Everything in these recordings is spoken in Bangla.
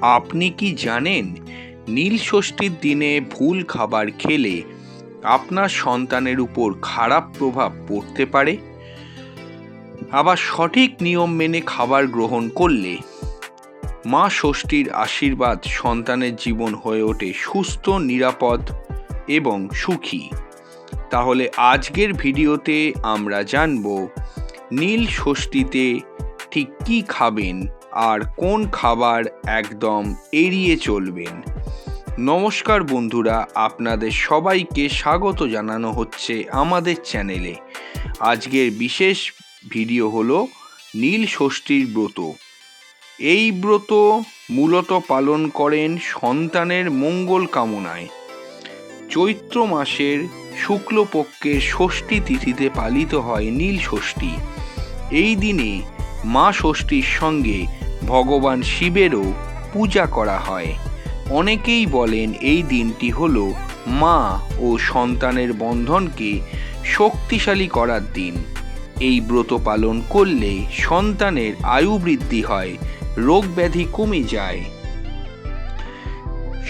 আপনি কি জানেন নীল ষষ্ঠীর দিনে ভুল খাবার খেলে আপনার সন্তানের উপর খারাপ প্রভাব পড়তে পারে? আবার সঠিক নিয়ম মেনে খাবার গ্রহণ করলে মা ষষ্ঠীর আশীর্বাদ সন্তানের জীবন হয়ে ওঠে সুস্থ, নিরাপদ এবং সুখী। তাহলে আজকের ভিডিওতে আমরা জানব নীল ষষ্ঠীতে ঠিক কী খাবেন আর কোন খাবার একদম এড়িয়ে চলবেন। নমস্কার বন্ধুরা, আপনাদের সবাইকে স্বাগত জানানো হচ্ছে আমাদের চ্যানেলে। আজকের বিশেষ ভিডিও হলো নীল ষষ্ঠীর ব্রত। এই ব্রত মূলত পালন করেন সন্তানের মঙ্গল কামনায়। চৈত্র মাসের শুক্লপক্ষের ষষ্ঠী তিথিতে পালিত হয় নীল ষষ্ঠী। এই দিনে মা ষষ্ঠীর সঙ্গে ভগবান শিবেরও পূজা করা হয়। অনেকেই বলেন এই দিনটি হল মা ও সন্তানের বন্ধনকে শক্তিশালী করার দিন। এই ব্রত পালন করলে সন্তানের আয়ু বৃদ্ধি হয়, রোগ ব্যাধি কমে যায়।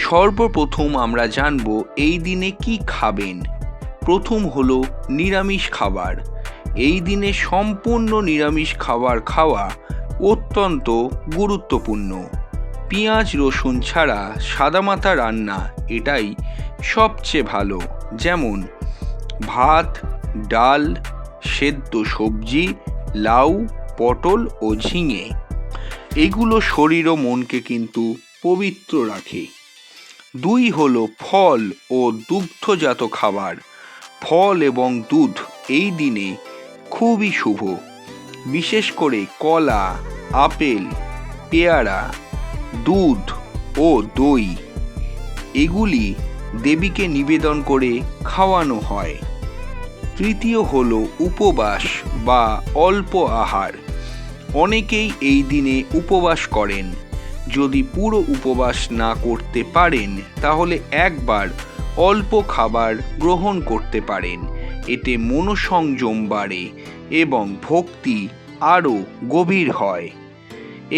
সর্বপ্রথম আমরা জানব এই দিনে কি খাবেন। প্রথম হলো নিরামিষ খাবার। এই দিনে সম্পূর্ণ নিরামিষ খাবার খাওয়া অত্যন্ত গুরুত্বপূর্ণ। পেঁয়াজ রসুন ছাড়া সাদামাটা রান্না এটাই সবচেয়ে ভালো। যেমন ভাত, ডাল, সেদ্ধ সবজি, লাউ, পটল ও ঝিঙে। এগুলো শরীর ও মনকে কিন্তু পবিত্র রাখে। 2 হলো ফল ও দুগ্ধজাত খাবার। ফল এবং দুধ এই দিনে খুবই শুভ। বিশেষ করে কলা, আপেল, পেয়ারা, দুধ ও দই এগুলি দেবীকে নিবেদন করে খাওয়ানো হয়। 3 হলো উপবাস বা অল্প আহার। অনেকেই এই দিনে উপবাস করেন। যদি পুরো উপবাস না করতে পারেন তাহলে একবার অল্প খাবার গ্রহণ করতে পারেন। এতে মনোসংযম বাড়ে এবং ভক্তি আরও গভীর হয়।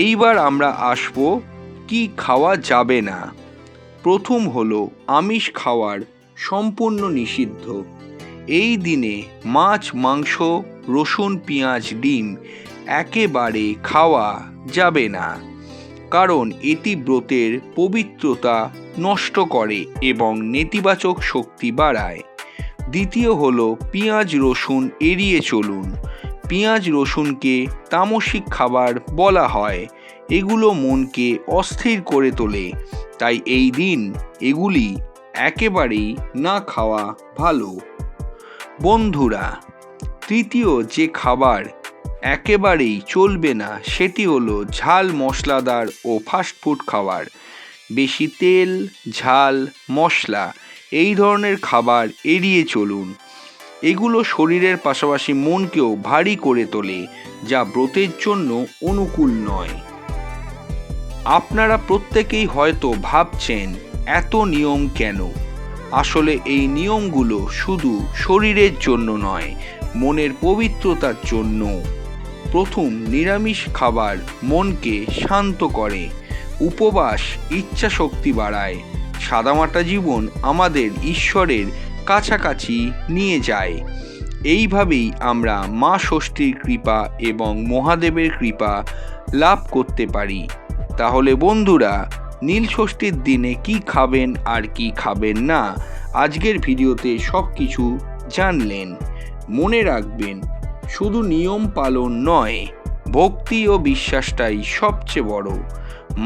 এইবার আমরা আসব কি খাওয়া যাবে না। প্রথম হলো আমিষ খাওয়ার সম্পূর্ণ নিষিদ্ধ। এই দিনে মাছ, মাংস, রসুন, পেঁয়াজ, ডিম একেবারে খাওয়া যাবে না, কারণ এটি ব্রতের পবিত্রতা নষ্ট করে এবং নেতিবাচক শক্তি বাড়ায়। 2 হলো পেঁয়াজ রসুন এড়িয়ে চলুন। পেঁয়াজ রসুনকে তামসিক খাবার বলা হয়। এগুলো মনকে অস্থির করে তোলে, তাই এই দিন এগুলি একেবারেই না খাওয়া ভালো। বন্ধুরা, 3 যে খাবার একেবারেই চলবে না সেটি হলো ঝাল মশলাদার ও ফাস্টফুড খাবার। বেশি তেল, ঝাল, মশলা এই ধরনের খাবার এড়িয়ে চলুন। এগুলো শরীরের পাশাপাশি মনকেও ভারী করে তোলে, যা ব্রতের জন্য অনুকূল নয়। আপনারা প্রত্যেকেই হয়তো ভাবছেন এত নিয়ম কেন? আসলে এই নিয়মগুলো শুধু শরীরের জন্য নয়, মনের পবিত্রতার জন্য। প্রথম, নিরামিষ খাবার মনকে শান্ত করে। উপবাস ইচ্ছা শক্তি বাড়ায়। সাদামাটা জীবন আমাদের ঈশ্বরের কাছাকাছি নিয়ে যায়। এইভাবেই আমরা মা ষষ্ঠীর কৃপা এবং মহাদেবের কৃপা লাভ করতে পারি। তাহলে বন্ধুরা, নীল ষষ্ঠীর দিনে কি খাবেন আর কি খাবেন না আজকের ভিডিওতে সব কিছু জানলেন। মনে রাখবেন, শুধু নিয়ম পালন নয়, ভক্তি ও বিশ্বাসটাই সবচেয়ে বড়।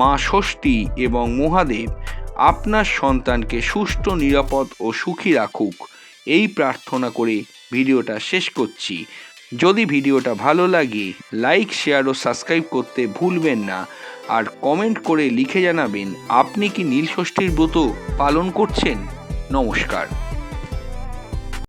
মা ষষ্ঠী এবং মহাদেব আপনার সন্তানকে সুস্থ, নিরাপদ ও সুখী রাখুক, এই প্রার্থনা করে ভিডিওটা শেষ করছি। যদি ভিডিওটা ভালো লাগে লাইক, শেয়ার ও সাবস্ক্রাইব করতে ভুলবেন না। আর কমেন্ট করে লিখে জানাবেন আপনি কি নীল ষষ্ঠীর ব্রত পালন করছেন। নমস্কার।